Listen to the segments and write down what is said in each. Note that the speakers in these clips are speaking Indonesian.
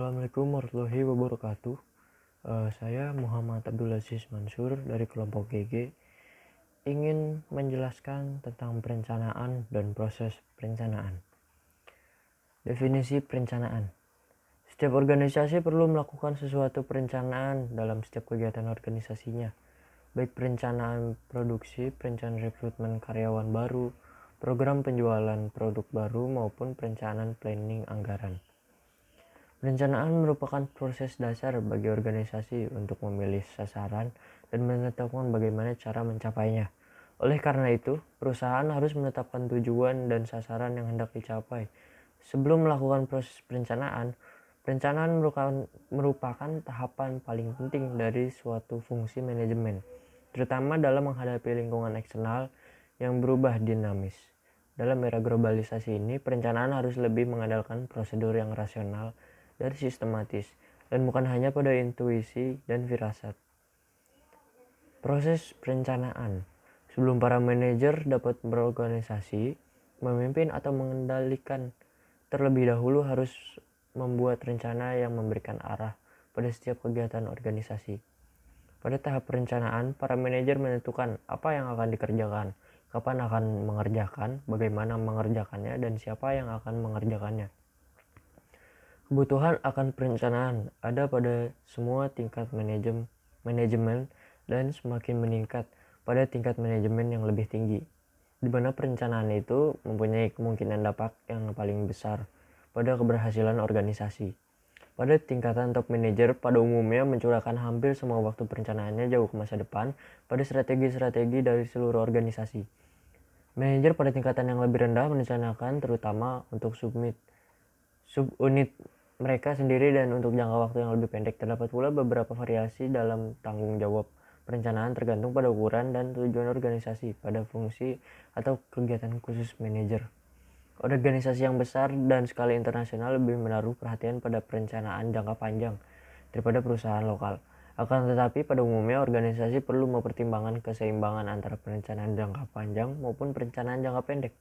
Assalamualaikum warahmatullahi wabarakatuh. Saya Muhammad Abdul Aziz Mansur dari kelompok GG ingin menjelaskan tentang perencanaan dan proses perencanaan. Definisi perencanaan. Setiap organisasi perlu melakukan sesuatu perencanaan dalam setiap kegiatan organisasinya, baik perencanaan produksi, perencanaan rekrutmen karyawan baru, program penjualan produk baru maupun perencanaan planning anggaran. Perencanaan merupakan proses dasar bagi organisasi untuk memilih sasaran dan menetapkan bagaimana cara mencapainya. Oleh karena itu, perusahaan harus menetapkan tujuan dan sasaran yang hendak dicapai. Sebelum melakukan proses perencanaan, perencanaan merupakan tahapan paling penting dari suatu fungsi manajemen, terutama dalam menghadapi lingkungan eksternal yang berubah dinamis. Dalam era globalisasi ini, perencanaan harus lebih mengandalkan prosedur yang rasional dan sistematis, dan bukan hanya pada intuisi dan firasat. Proses perencanaan. Sebelum para manajer dapat berorganisasi, memimpin atau mengendalikan, terlebih dahulu harus membuat rencana yang memberikan arah pada setiap kegiatan organisasi. Pada tahap perencanaan, para manajer menentukan apa yang akan dikerjakan, kapan akan mengerjakan, bagaimana mengerjakannya, dan siapa yang akan mengerjakannya. Kebutuhan akan perencanaan ada pada semua tingkat manajemen dan semakin meningkat pada tingkat manajemen yang lebih tinggi, di mana perencanaan itu mempunyai kemungkinan dampak yang paling besar pada keberhasilan organisasi. Pada tingkatan top manager pada umumnya mencurahkan hampir semua waktu perencanaannya jauh ke masa depan pada strategi-strategi dari seluruh organisasi. Manajer pada tingkatan yang lebih rendah merencanakan terutama untuk subunit mereka sendiri dan untuk jangka waktu yang lebih pendek. Terdapat pula beberapa variasi dalam tanggung jawab perencanaan tergantung pada ukuran dan tujuan organisasi, pada fungsi atau kegiatan khusus manajer. Organisasi yang besar dan skala internasional lebih menaruh perhatian pada perencanaan jangka panjang daripada perusahaan lokal. Akan tetapi pada umumnya organisasi perlu mempertimbangkan keseimbangan antara perencanaan jangka panjang maupun perencanaan jangka pendek.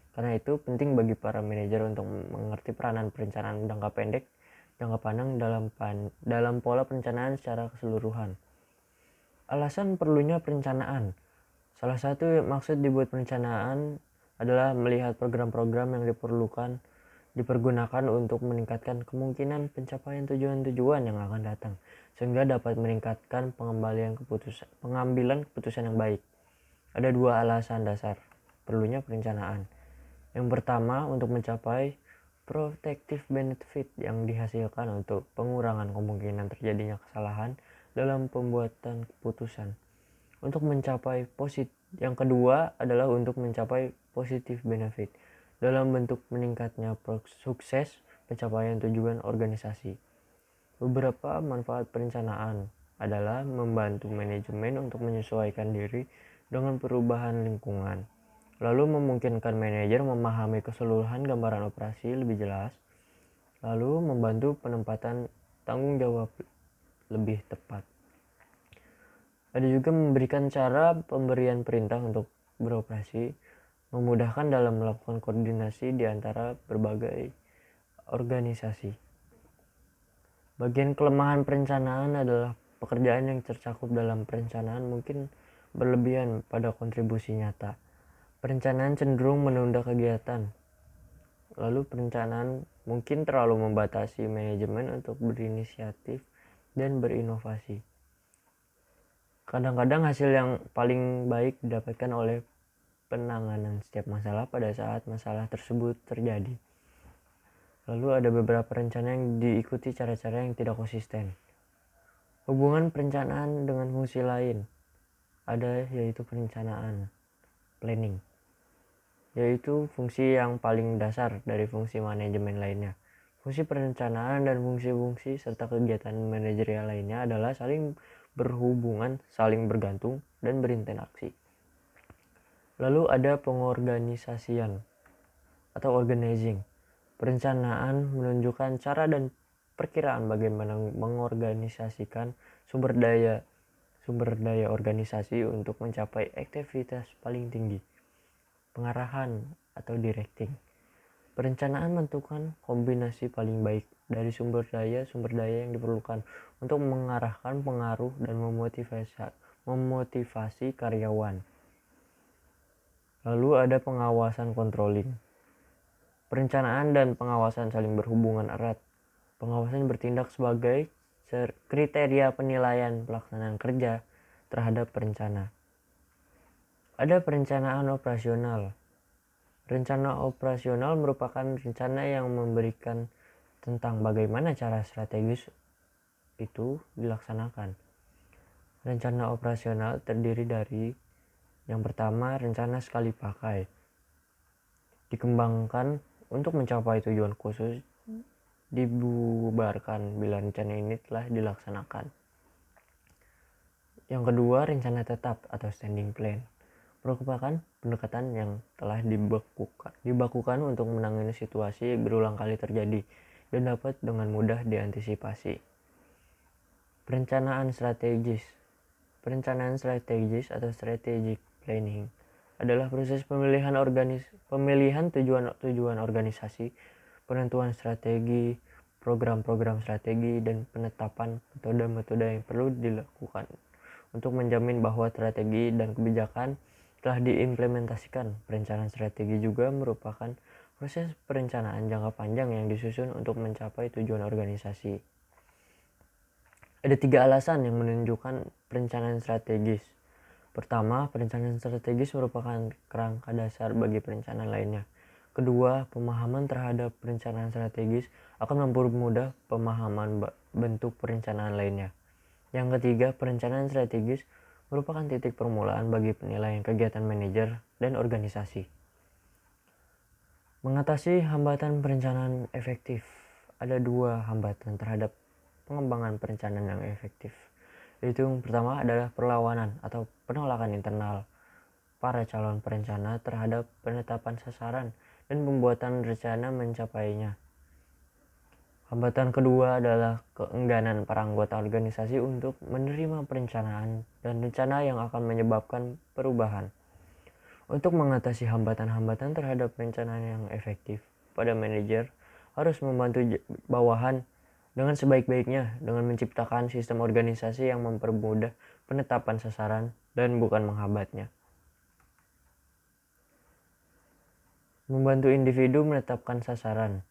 Karena itu penting bagi para manajer untuk mengerti peranan perencanaan jangka pendek, jangka panjang dalam pola perencanaan secara keseluruhan. Alasan perlunya perencanaan. Salah satu maksud dibuat perencanaan adalah melihat program-program yang dipergunakan untuk meningkatkan kemungkinan pencapaian tujuan-tujuan yang akan datang, sehingga dapat meningkatkan pengambilan keputusan yang baik. Ada dua alasan dasar perlunya perencanaan. Yang pertama, untuk mencapai protective benefit yang dihasilkan untuk pengurangan kemungkinan terjadinya kesalahan dalam pembuatan keputusan. Yang kedua adalah untuk mencapai positive benefit dalam bentuk meningkatnya sukses pencapaian tujuan organisasi. Beberapa manfaat perencanaan adalah membantu manajemen untuk menyesuaikan diri dengan perubahan lingkungan, lalu memungkinkan manajer memahami keseluruhan gambaran operasi lebih jelas, lalu membantu penempatan tanggung jawab lebih tepat. Ada juga memberikan cara pemberian perintah untuk beroperasi, memudahkan dalam melakukan koordinasi di antara berbagai organisasi. Bagian kelemahan perencanaan adalah pekerjaan yang tercakup dalam perencanaan mungkin berlebihan pada kontribusi nyata. Perencanaan cenderung menunda kegiatan. Lalu perencanaan mungkin terlalu membatasi manajemen untuk berinisiatif dan berinovasi. Kadang-kadang hasil yang paling baik didapatkan oleh penanganan setiap masalah pada saat masalah tersebut terjadi. Lalu ada beberapa rencana yang diikuti cara-cara yang tidak konsisten. Hubungan perencanaan dengan fungsi lain ada, yaitu perencanaan, planning, yaitu fungsi yang paling dasar dari fungsi manajemen lainnya. Fungsi perencanaan dan fungsi-fungsi serta kegiatan manajerial lainnya adalah saling berhubungan, saling bergantung, dan berinteraksi. Lalu ada pengorganisasian atau organizing. Perencanaan menunjukkan cara dan perkiraan bagaimana mengorganisasikan sumber daya organisasi untuk mencapai aktivitas paling tinggi. Pengarahan atau directing. Perencanaan menentukan kombinasi paling baik dari sumber daya yang diperlukan untuk mengarahkan pengaruh dan memotivasi karyawan. Lalu ada pengawasan controlling. Perencanaan dan pengawasan saling berhubungan erat. Pengawasan bertindak sebagai kriteria penilaian pelaksanaan kerja terhadap perencana. Ada perencanaan operasional. Rencana operasional merupakan rencana yang memberikan tentang bagaimana cara strategis itu dilaksanakan. Rencana operasional terdiri dari yang pertama, rencana sekali pakai. Dikembangkan untuk mencapai tujuan khusus, dibubarkan bila rencana ini telah dilaksanakan. Yang kedua, rencana tetap atau standing plan. Merupakan pendekatan yang telah dibakukan untuk menangani situasi berulang kali terjadi dan dapat dengan mudah diantisipasi. Perencanaan strategis. Perencanaan strategis atau strategic planning adalah proses pemilihan tujuan organisasi, penentuan strategi, program-program strategi, dan penetapan metode-metode yang perlu dilakukan untuk menjamin bahwa strategi dan kebijakan telah diimplementasikan. Perencanaan strategi juga merupakan proses perencanaan jangka panjang yang disusun untuk mencapai tujuan organisasi. Ada 3 alasan yang menunjukkan perencanaan strategis. Pertama, perencanaan strategis merupakan kerangka dasar bagi perencanaan lainnya. Kedua, pemahaman terhadap perencanaan strategis akan mempermudah pemahaman bentuk perencanaan lainnya. Yang ketiga, perencanaan strategis merupakan titik permulaan bagi penilaian kegiatan manajer dan organisasi. Mengatasi hambatan perencanaan efektif. Ada 2 hambatan terhadap pengembangan perencanaan yang efektif. Yaitu yang pertama adalah perlawanan atau penolakan internal para calon perencana terhadap penetapan sasaran dan pembuatan rencana mencapainya. Hambatan kedua adalah keengganan para anggota organisasi untuk menerima perencanaan dan rencana yang akan menyebabkan perubahan. Untuk mengatasi hambatan-hambatan terhadap perencanaan yang efektif, pada manajer harus membantu bawahan dengan sebaik-baiknya dengan menciptakan sistem organisasi yang mempermudah penetapan sasaran dan bukan menghambatnya. Membantu individu menetapkan sasaran.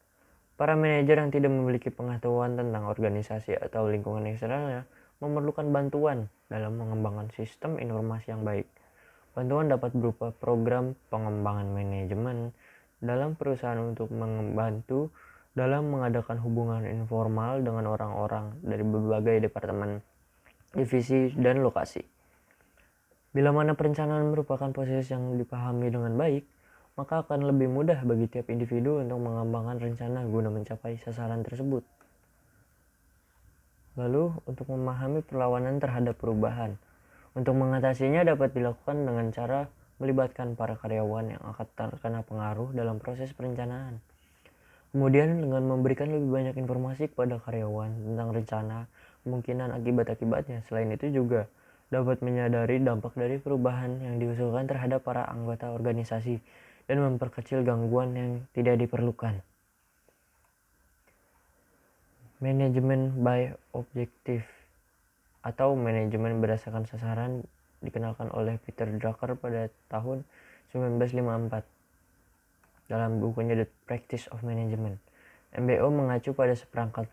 Para manajer yang tidak memiliki pengetahuan tentang organisasi atau lingkungan eksternalnya memerlukan bantuan dalam mengembangkan sistem informasi yang baik. Bantuan dapat berupa program pengembangan manajemen dalam perusahaan untuk membantu dalam mengadakan hubungan informal dengan orang-orang dari berbagai departemen, divisi, dan lokasi. Bila mana perencanaan merupakan proses yang dipahami dengan baik, maka akan lebih mudah bagi tiap individu untuk mengembangkan rencana guna mencapai sasaran tersebut. Lalu, untuk memahami perlawanan terhadap perubahan. Untuk mengatasinya dapat dilakukan dengan cara melibatkan para karyawan yang akan terkena pengaruh dalam proses perencanaan. Kemudian dengan memberikan lebih banyak informasi kepada karyawan tentang rencana, kemungkinan akibat-akibatnya. Selain itu juga dapat menyadari dampak dari perubahan yang diusulkan terhadap para anggota organisasi dan memperkecil gangguan yang tidak diperlukan. Manajemen by objective atau manajemen berdasarkan sasaran dikenalkan oleh Peter Drucker pada tahun 1954 dalam bukunya The Practice of Management. MBO mengacu pada seperangkat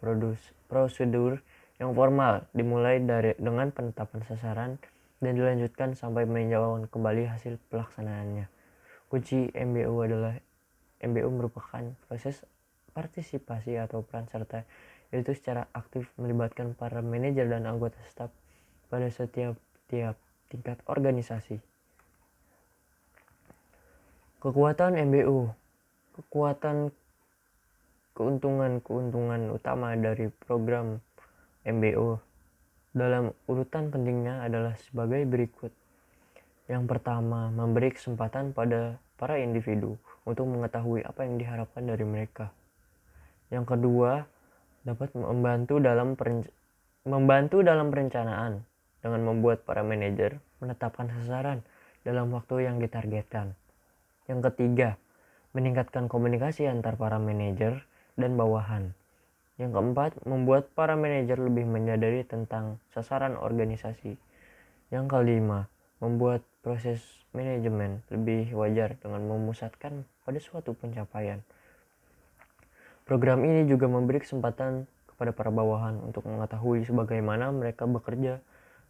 prosedur yang formal dimulai dengan penetapan sasaran dan dilanjutkan sampai meninjau kembali hasil pelaksanaannya. Kunci MBO merupakan proses partisipasi atau peran serta, yaitu secara aktif melibatkan para manajer dan anggota staf pada setiap tingkat organisasi. Kekuatan MBO. Keuntungan utama dari program MBO dalam urutan pentingnya adalah sebagai berikut. Yang pertama, memberi kesempatan pada para individu untuk mengetahui apa yang diharapkan dari mereka. Yang kedua, dapat membantu dalam perencanaan dengan membuat para manajer menetapkan sasaran dalam waktu yang ditargetkan. Yang ketiga, meningkatkan komunikasi antar para manajer dan bawahan. Yang keempat, membuat para manajer lebih menyadari tentang sasaran organisasi. Yang kelima, membuat proses manajemen lebih wajar dengan memusatkan pada suatu pencapaian. Program ini juga memberi kesempatan kepada para bawahan untuk mengetahui sebagaimana mereka bekerja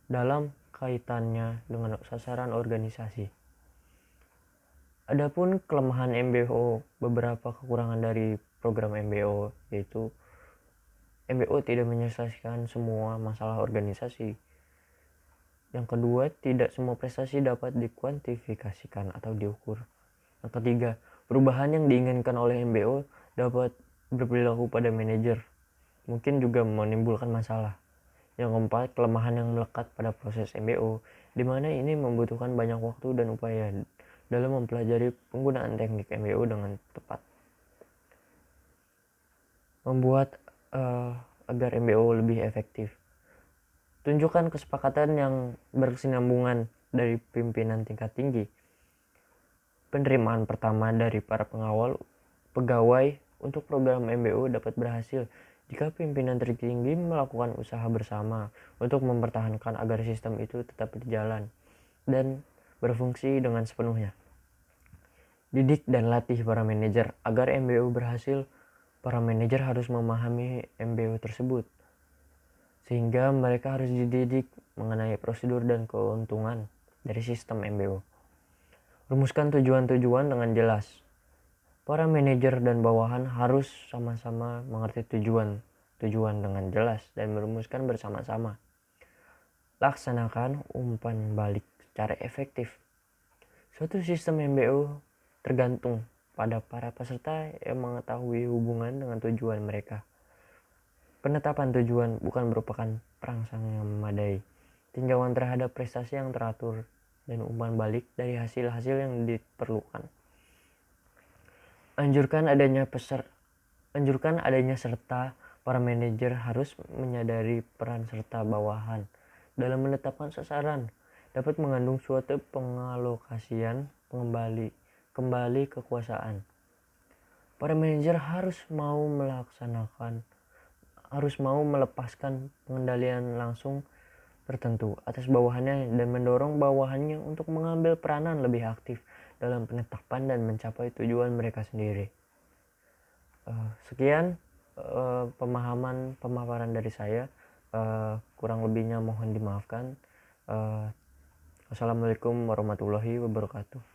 dalam kaitannya dengan sasaran organisasi. Adapun kelemahan MBO, beberapa kekurangan dari program MBO yaitu MBO tidak menyelesaikan semua masalah organisasi. Yang kedua, tidak semua prestasi dapat dikuantifikasikan atau diukur. Yang ketiga, perubahan yang diinginkan oleh MBO dapat berperilaku pada manajer, mungkin juga menimbulkan masalah. Yang keempat, kelemahan yang melekat pada proses MBO, di mana ini membutuhkan banyak waktu dan upaya dalam mempelajari penggunaan teknik MBO dengan tepat. Membuat agar MBO lebih efektif. Tunjukkan kesepakatan yang berkesinambungan dari pimpinan tingkat tinggi. Penerimaan pertama dari para pegawai untuk program MBO dapat berhasil jika pimpinan tertinggi melakukan usaha bersama untuk mempertahankan agar sistem itu tetap berjalan dan berfungsi dengan sepenuhnya. Didik dan latih para manajer. Agar MBO berhasil, para manajer harus memahami MBO tersebut, sehingga mereka harus dididik mengenai prosedur dan keuntungan dari sistem MBO. Rumuskan tujuan-tujuan dengan jelas. Para manajer dan bawahan harus sama-sama mengerti tujuan dengan jelas dan merumuskan bersama-sama. Laksanakan umpan balik secara efektif. Suatu sistem MBO tergantung pada para peserta yang mengetahui hubungan dengan tujuan mereka. Penetapan tujuan bukan merupakan perangsang yang memadai. Tinjauan terhadap prestasi yang teratur dan umpan balik dari hasil-hasil yang diperlukan. Anjurkan adanya serta para manajer harus menyadari peran serta bawahan dalam menetapkan sasaran, dapat mengandung suatu pengalokasian kembali kekuasaan. Para manajer harus mau melepaskan pengendalian langsung tertentu atas bawahannya dan mendorong bawahannya untuk mengambil peranan lebih aktif dalam penetapan dan mencapai tujuan mereka sendiri. Sekian pemaparan dari saya. Kurang lebihnya mohon dimaafkan. Assalamualaikum warahmatullahi wabarakatuh.